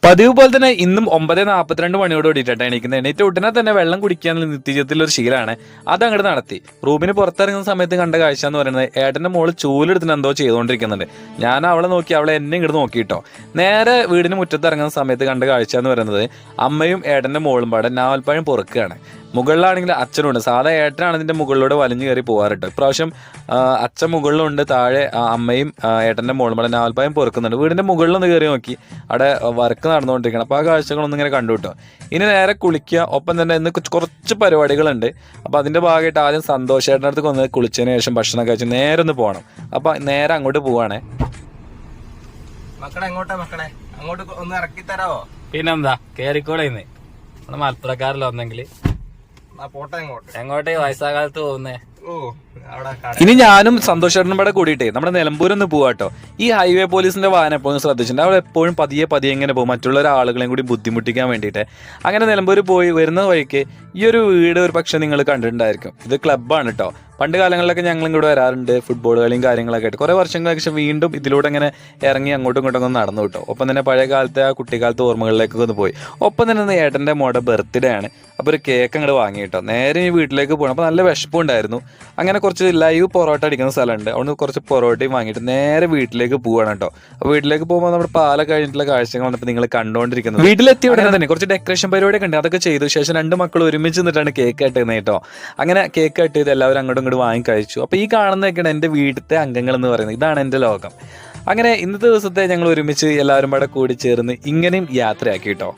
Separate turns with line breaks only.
പതിവ് പോലെ തന്നെ ഇന്നും 9:42 മണിയോട് കൂടിയിട്ടാണ് എണീക്കുന്നത്. എണീറ്റ് ഉടനെ തന്നെ വെള്ളം കുടിക്കാനുള്ള നിത്യജീവിതത്തിൽ ഒരു ശീലമാണ്. അത് അങ്ങോട്ട് നടത്തി. റൂമിന് പുറത്തിറങ്ങുന്ന സമയത്ത് കണ്ട കാഴ്ച എന്ന് പറയുന്നത് ഏട്ടൻ്റെ മോള് ചൂലെടുത്തിന് എന്തോ ചെയ്തുകൊണ്ടിരിക്കുന്നുണ്ട്. ഞാൻ അവളെ നോക്കി, അവളെ എന്നെ ഇങ്ങോട്ട് നോക്കിയിട്ടോ. നേരെ വീടിന് മുറ്റത്ത് ഇറങ്ങുന്ന സമയത്ത് കണ്ട കാഴ്ച എന്ന് പറയുന്നത് അമ്മയും ഏട്ടൻ്റെ മോളും പാടെ നാവൽപ്പഴം പൊറുക്കുകയാണ്. മുകളിലാണെങ്കിൽ അച്ഛനുണ്ട്. സാധാ ഏട്ടനാണ് ഇതിൻ്റെ മുകളിലൂടെ വലിഞ്ഞു കയറി പോകാറുണ്ട്. ഇപ്രാവശ്യം അച്ഛൻ മുകളിലുണ്ട്, താഴെ അമ്മയും ഏട്ടൻ്റെ മോളും പാടെ നാവൽപ്പഴം പൊറുക്കുന്നുണ്ട്. വീടിൻ്റെ മുകളിലൊന്ന് കയറി നോക്കി, അവിടെ വർക്ക് നടന്നുകൊണ്ടിരിക്കണം. അപ്പോൾ ആ കാഴ്ചകളൊന്നും ഇങ്ങനെ കണ്ടു കിട്ടും. ഇനി നേരെ കുളിക്കുക. ഒപ്പം തന്നെ ഇന്ന് കുറച്ച് പരിപാടികളുണ്ട്. അപ്പോൾ അതിൻ്റെ ഭാഗമായിട്ട് ആദ്യം സന്തോഷേട്ടൻ്റെ അടുത്ത് ഒന്ന് കുളിച്ചതിന് ശേഷം ഭക്ഷണം കഴിച്ച് നേരെ ഒന്ന് പോകണം. അപ്പോൾ നേരെ അങ്ങോട്ട് പോവാണേ.
മക്കളെ എങ്ങോട്ടാ മക്കളെ? അങ്ങോട്ട് ഒന്ന് ഇറക്കി തരാവോ?
പിന്നെന്താ, കേറിക്കോളെ. ഇന്ന് നമ്മുടെ മലപ്പുറക്കാരല്ലോ ഒന്നെങ്കിൽ
പോട്ടെ.
എങ്ങോട്ടേ വയസ്സാകാലത്ത് പോകുന്നേ?
ഓ, അവിടെ
ഇനി ഞാനും സന്തോഷേട്ടനും കൂടെ കൂടിയിട്ടേ നമ്മുടെ നിലമ്പൂരൊന്ന് പോവാട്ടോ. ഈ ഹൈവേ പോലീസിന്റെ വാഹനം എപ്പോഴും ശ്രദ്ധിച്ചിട്ടുണ്ട്. അവിടെ എപ്പോഴും പതിയെ ഇങ്ങനെ പോകും, മറ്റുള്ള ഒരാളുകളെയും കൂടി ബുദ്ധിമുട്ടിക്കാൻ വേണ്ടിയിട്ട്. അങ്ങനെ നിലമ്പൂർ പോയി വരുന്ന വഴിക്ക് ഈ ഒരു വീട് ഒരു പക്ഷെ നിങ്ങൾ കണ്ടിട്ടുണ്ടായിരിക്കും. ഇത് ക്ലബ്ബാണ് കേട്ടോ. പണ്ട് കാലങ്ങളിലൊക്കെ ഞങ്ങൾ ഇങ്ങോട്ട് വരാറുണ്ട്, ഫുട്ബോൾ കളിയും കാര്യങ്ങളൊക്കെ ആയിട്ട്. കുറേ വർഷങ്ങൾക്ക് ശേഷം വീണ്ടും ഇതിലൂടെ ഇങ്ങനെ ഇറങ്ങി അങ്ങോട്ടും ഇങ്ങോട്ടും ഒന്ന് നടന്നു കിട്ടും. ഒപ്പം തന്നെ പഴയ കാലത്തെ ആ കുട്ടിക്കാലത്തെ ഓർമ്മകളിലേക്കൊക്കെ ഒന്ന് പോയി. ഒപ്പം തന്നെ ഏട്ടൻ്റെ മോടെ ബർത്ത്ഡേ ആണ്. അപ്പോൾ ഒരു കേക്ക് അങ്ങോട്ട് വാങ്ങി കേട്ടോ. നേരെ ഈ വീട്ടിലേക്ക് പോകണം. അപ്പോൾ നല്ല വിശപ്പുണ്ടായിരുന്നു. അങ്ങനെ കുറച്ച് ലൈവ് പൊറോട്ട അടിക്കുന്ന സ്ഥലമുണ്ട്. അവിടെ കുറച്ച് പൊറോട്ടയും വാങ്ങിയിട്ട് നേരെ വീട്ടിലേക്ക് പോവാണ് കേട്ടോ. അപ്പോൾ വീട്ടിലേക്ക് പോകുമ്പോൾ നമ്മുടെ പാല കഴിഞ്ഞിട്ടുള്ള കാഴ്ചകളാണ് ഇപ്പോൾ നിങ്ങൾ കണ്ടുകൊണ്ടിരിക്കുന്നത്. വീട്ടിലെത്തിയ ഉടനെ തന്നെ കുറച്ച് ഡെക്കറേഷൻ പരിപാടിയൊക്കെ ഉണ്ട്. അതൊക്കെ ചെയ്തു ശേഷം രണ്ട് മക്കൾ ഒരുമിച്ച് നിന്നിട്ടാണ് കേക്ക് കട്ട് ചെയ്യുന്നത് കേട്ടോ. അങ്ങനെ കേക്ക് കട്ട് ചെയ്ത് എല്ലാവരും അങ്ങോട്ടും ഇങ്ങോട്ട് വാങ്ങി കഴിച്ചു. അപ്പോൾ ഈ കാണുന്നതൊക്കെയാണ് എൻ്റെ വീട്ടിലത്തെ അംഗങ്ങൾ എന്ന് പറയുന്നത്. ഇതാണ് എൻ്റെ ലോകം. അങ്ങനെ ഇന്നത്തെ ദിവസത്തെ ഞങ്ങൾ ഒരുമിച്ച് എല്ലാവരും കൂടെ കൂടി ചേർന്ന് ഇങ്ങനെയും യാത്രയാക്കി കേട്ടോ.